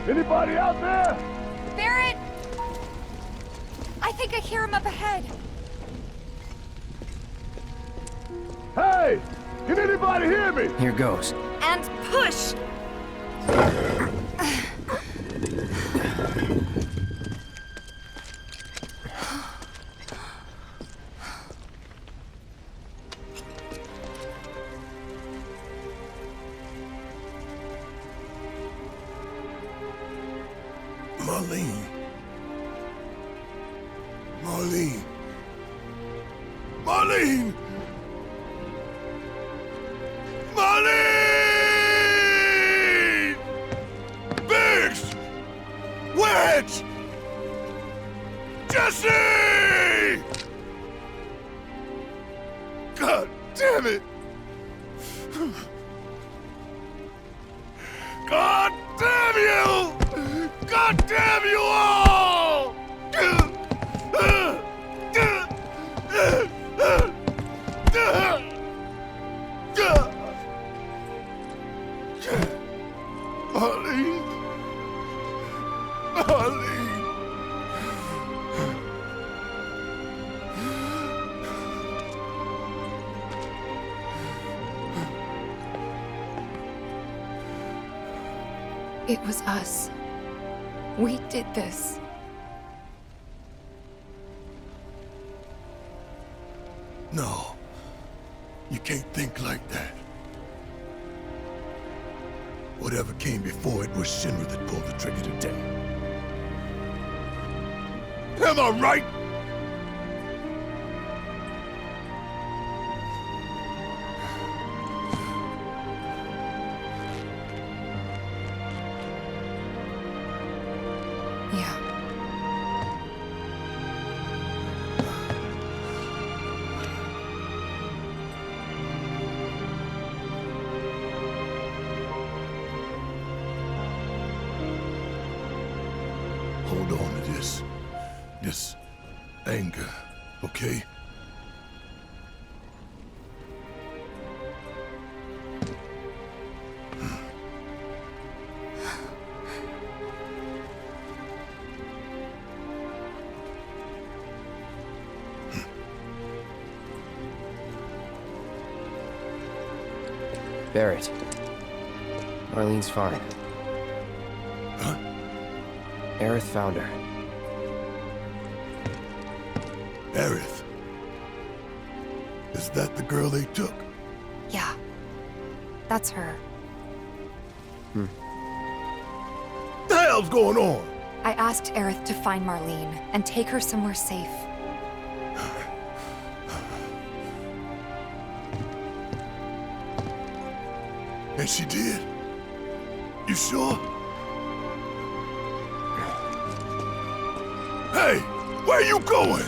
Anybody out there? Barrett! I think I hear him up ahead. Hey! Can anybody hear me? Here goes. And push! Marlene. Marlene. Marlene! Marlene! Biggs! Wedge! Jesse! God damn it! God damn you! God damn you all! Marlene. Marlene. It was us. We did this. No. You can't think like that. Whatever came before it was Shinra that pulled the trigger today. Am I right? Yeah. Hold on to this anger, okay? Barrett. Marlene's fine. Huh? Aerith found her. Aerith. Is that the girl they took? Yeah. That's her. What the hell's going on? I asked Aerith to find Marlene and take her somewhere safe. And she did? You sure? Hey, where you going?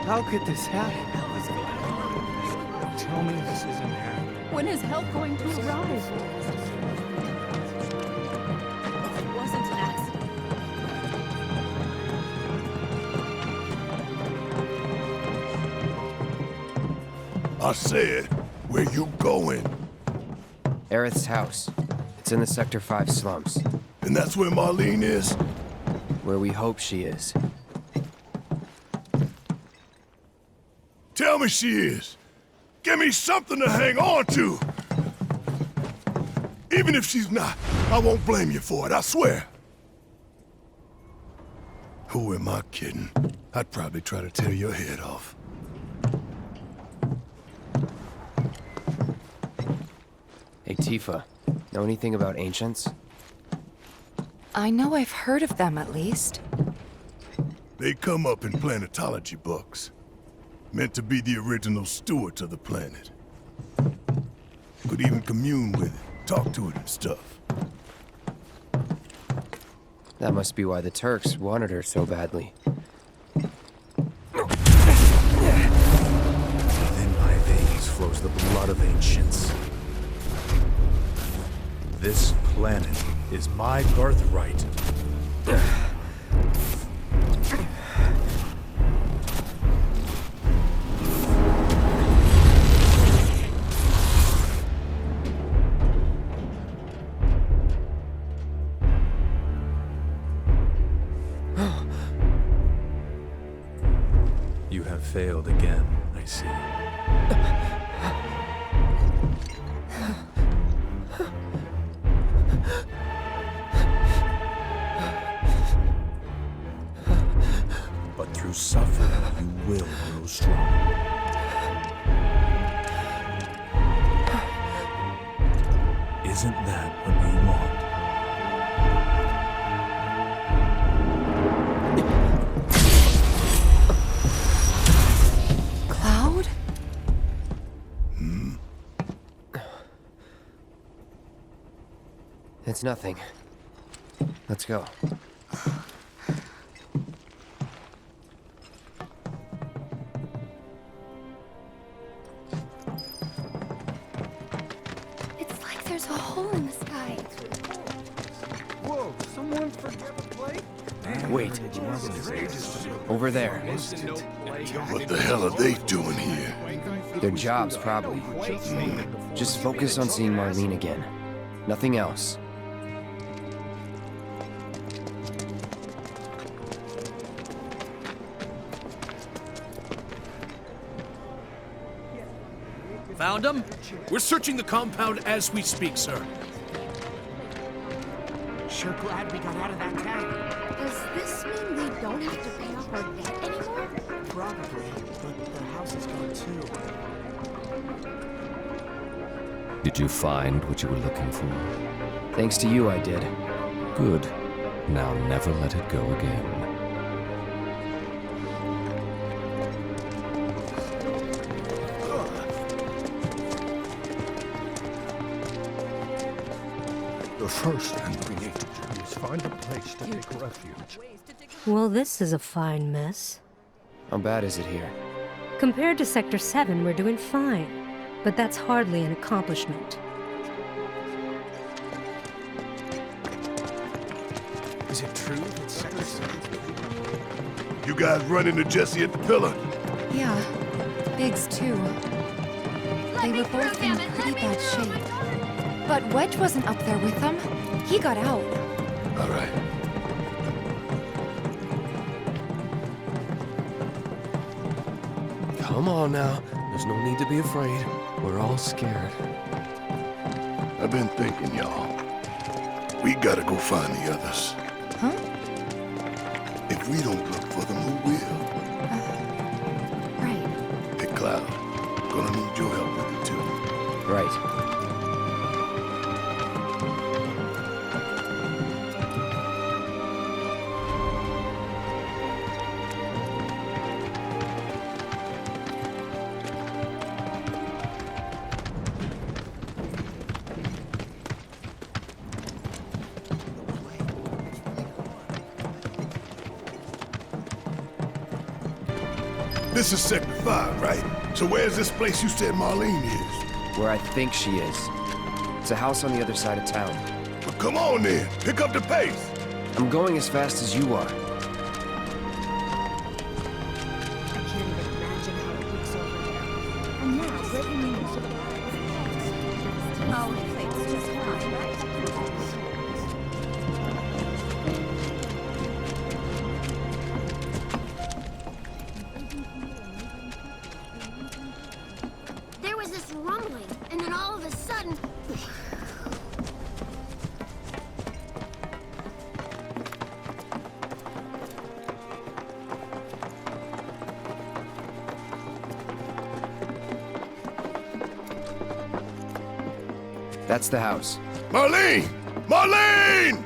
How could this happen? Tell me this isn't happening. When is help going to arrive? It wasn't an accident. I said, where you going? Aerith's house. It's in the Sector 5 slums. And that's where Marlene is? Where we hope she is. Tell me she is. Give me something to hang on to. Even if she's not, I won't blame you for it, I swear. Who am I kidding? I'd probably try to tear your head off. Hey, Tifa. Know anything about ancients? I know I've heard of them, at least. They come up in planetology books. Meant to be the original stewards of the planet. Could even commune with it. talk to it and stuff. That must be why the Turks wanted her so badly. Within my veins flows the blood of ancients. This planet is my birthright. You have failed again, I see. But through suffering, you will grow strong. Isn't that what we want? Cloud? It's nothing. Let's go. It's like there's a hole in the sky. Whoa, someone forget the plate? Wait. Over there. What the hell are they doing here? Their jobs, probably. Just focus on seeing Marlene again. Nothing else. Found him? We're searching the compound as we speak, sir. Sure glad we got out of that tank. Does this mean we don't have to pay off our debt anymore? Probably, but the house is gone too. Did you find what you were looking for? Thanks to you, I did. Good. Now never let it go again. The first thing we need to do is find a place to take refuge. Well, this is a fine mess. How bad is it here? Compared to Sector 7, we're doing fine. But that's hardly an accomplishment. Is it true that Sector 7? You guys run into Jesse at the pillar? Yeah, Biggs too. They were both in pretty bad shape. But Wedge wasn't up there with them. He got out. All right. Come on now. There's no need to be afraid. We're all scared. I've been thinking, y'all. We gotta go find the others. Huh? If we don't look for them, who will? Right. Hey, Cloud. Gonna need your help with it, too. Right. This is Sector 5, right? So where's this place you said Marlene is? Where I think she is. It's a house on the other side of town. Well, come on then. Pick up the pace. I'm going as fast as you are. I can't even imagine how it looks over there. And now, breaking news. Oh, it's just fine, right? There was this rumbling, and then all of a sudden... That's the house. Marlene! Marlene!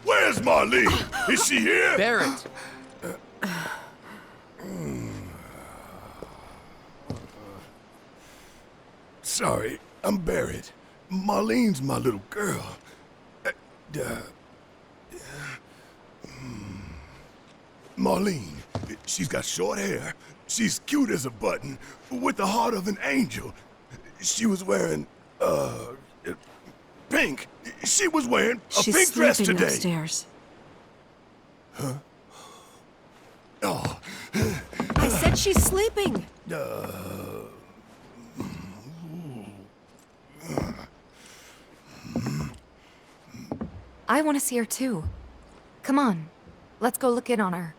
Where's Marlene? Is she here? Barrett! sorry. I'm buried. Marlene's my little girl. Marlene, she's got short hair. She's cute as a button, with the heart of an angel. She was wearing, pink. She was wearing a pink dress sleeping today. upstairs. Oh. I said she's sleeping. I want to see her too. Come on, let's go look in on her.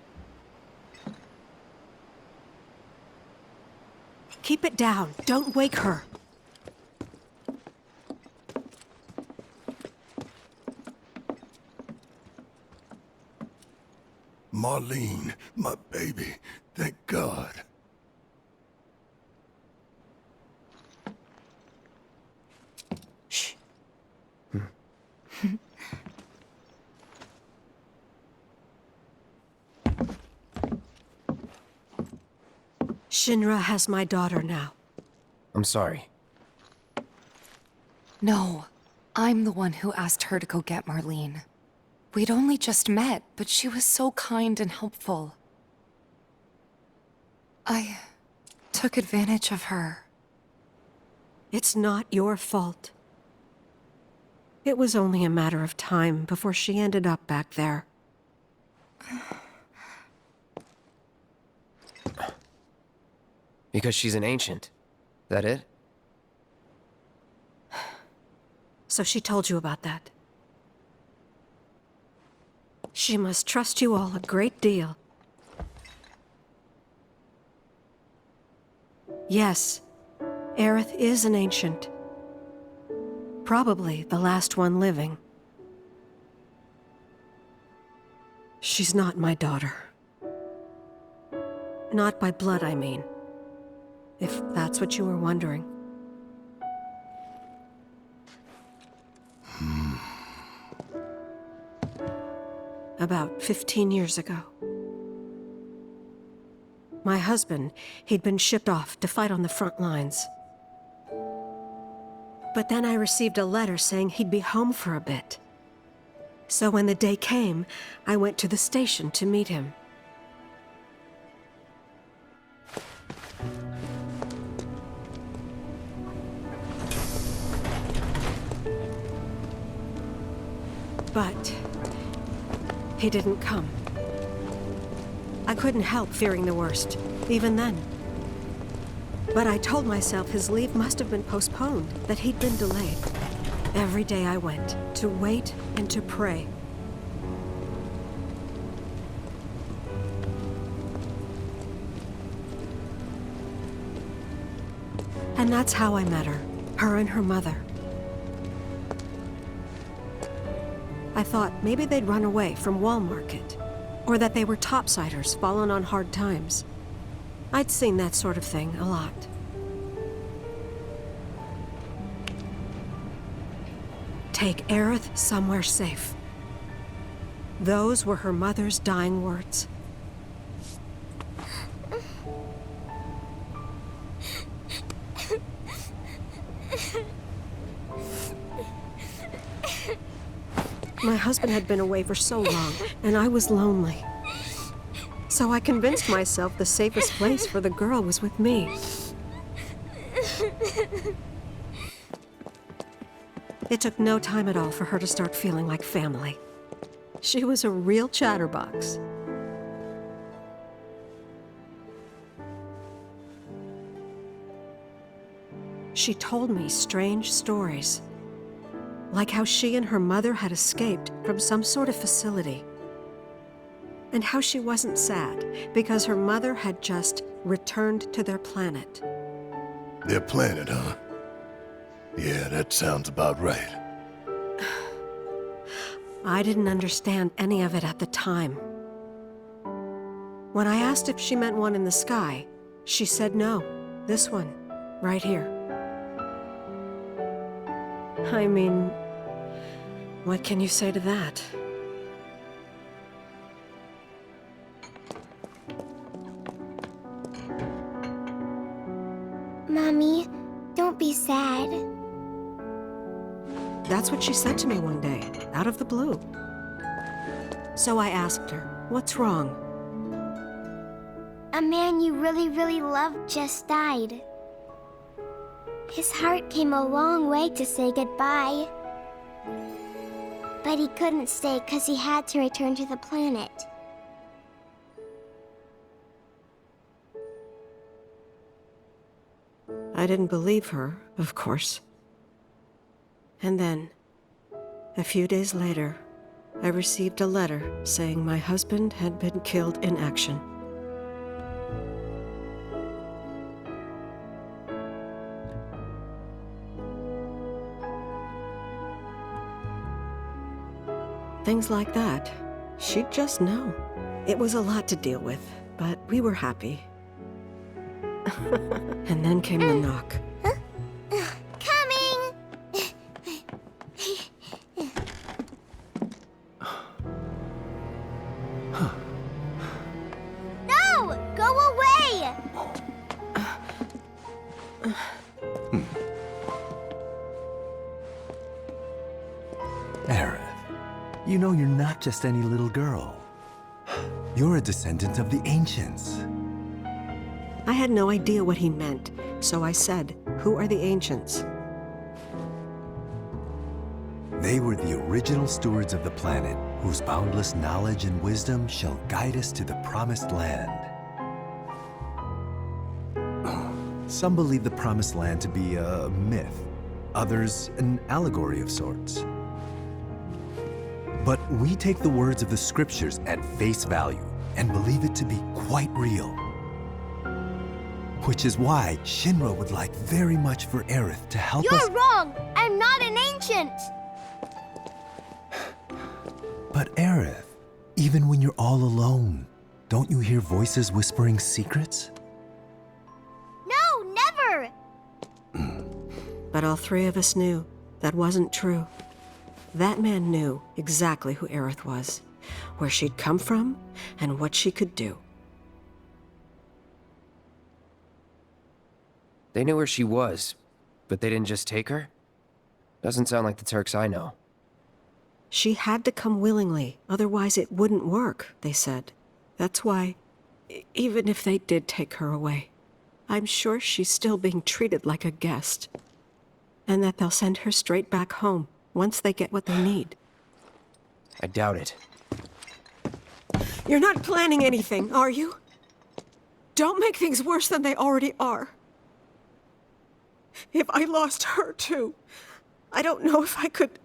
Keep it down. Don't wake her. Marlene, my baby. Thank God. Shh. Shinra has my daughter now. I'm sorry. No, I'm the one who asked her to go get Marlene. We'd only just met, but she was so kind and helpful. I took advantage of her. It's not your fault. It was only a matter of time before she ended up back there. Because she's an ancient. That it? So she told you about that. She must trust you all a great deal. Yes, Aerith is an ancient. Probably the last one living. She's not my daughter. Not by blood, I mean. If that's what you were wondering. About 15 years ago. My husband, he'd been shipped off to fight on the front lines. But then I received a letter saying he'd be home for a bit. So when the day came, I went to the station to meet him. But he didn't come. I couldn't help fearing the worst, even then. But I told myself his leave must have been postponed, that he'd been delayed. Every day I went, to wait and to pray. And that's how I met her and her mother. I thought maybe they'd run away from Wall Market, or that they were topsiders fallen on hard times. I'd seen that sort of thing a lot. Take Aerith somewhere safe. Those were her mother's dying words. My husband had been away for so long, and I was lonely. So I convinced myself the safest place for the girl was with me. It took no time at all for her to start feeling like family. She was a real chatterbox. She told me strange stories. Like how she and her mother had escaped from some sort of facility. And how she wasn't sad because her mother had just returned to their planet. Their planet, huh? Yeah, that sounds about right. I didn't understand any of it at the time. When I asked if she meant one in the sky, she said no. This one, right here. I mean, what can you say to that? Mommy, don't Don't be sad. That's what she said to me one day, out of the blue. So I asked her, what's wrong? A man you really, really loved just died. His heart came a long way to say goodbye. But he couldn't stay because he had to return to the planet. I didn't believe her, of course. And then, a few days later, I received a letter saying my husband had been killed in action. Things like that, she'd just know. It was a lot to deal with, but we were happy. And then came the knock. Coming! No! Go away! Aerith, you know you're not just any little girl. You're a descendant of the ancients. I had no idea what he meant, so I said, "Who are the ancients?" They were the original stewards of the planet, whose boundless knowledge and wisdom shall guide us to the promised land. Some believe the promised land to be a myth, others an allegory of sorts. But we take the words of the scriptures at face value and believe it to be quite real. Which is why Shinra would like very much for Aerith to help us— You're wrong! I'm not an ancient! But Aerith, even when you're all alone, don't you hear voices whispering secrets? No, never! But all three of us knew that wasn't true. That man knew exactly who Aerith was, where she'd come from, and what she could do. They knew where she was, but they didn't just take her? Doesn't sound like the Turks I know. She had to come willingly, otherwise it wouldn't work, they said. That's why, even if they did take her away, I'm sure she's still being treated like a guest. And that they'll send her straight back home once they get what they need. I doubt it. You're not planning anything, are you? Don't make things worse than they already are. If I lost her too, I don't know if I could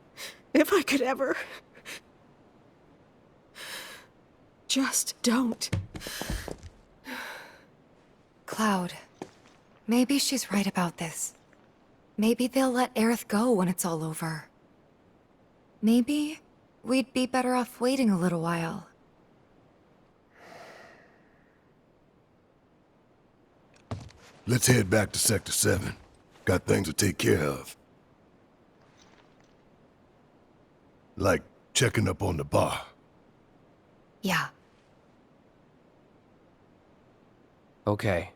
ever. Just don't. Cloud, maybe she's right about this. Maybe they'll let Aerith go when it's all over. Maybe we'd be better off waiting a little while. Let's head back to Sector 7. Got things to take care of. Like checking up on the bar. Yeah. Okay.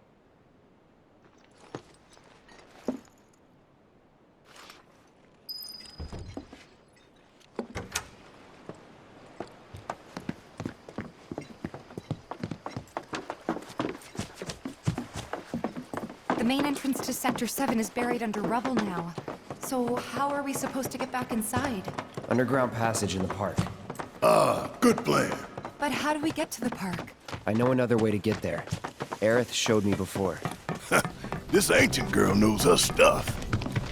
The main entrance to Sector 7 is buried under rubble now. So how are we supposed to get back inside? Underground passage in the park. Ah, good plan. But how do we get to the park? I know another way to get there. Aerith showed me before. This ancient girl knows her stuff.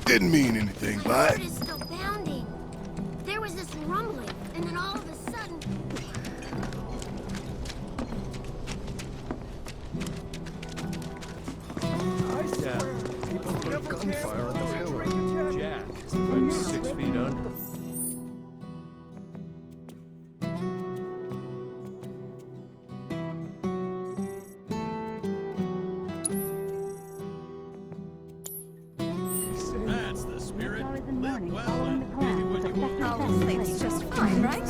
Didn't mean anything by My heart it. is still pounding. There was this rumbling, and then all of a sudden... People put gunfire at the pillar. Jack, like 6 feet under. That's the spirit. Live well and maybe when you want. Oh, it's just fine, right?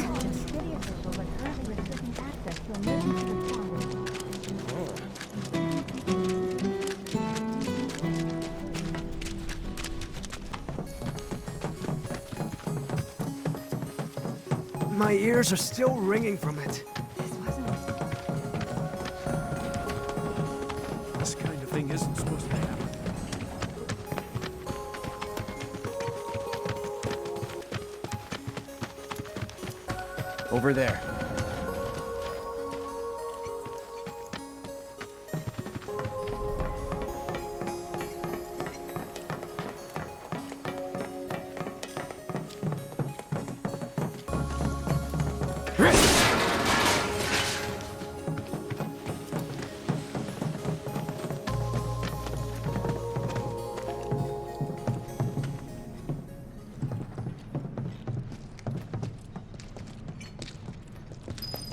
My ears are still ringing from it. This kind of thing isn't supposed to happen. Over there.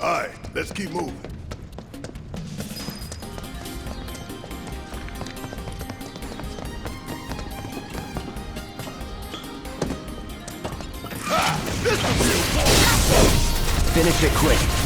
All right, let's keep moving. Finish it quick.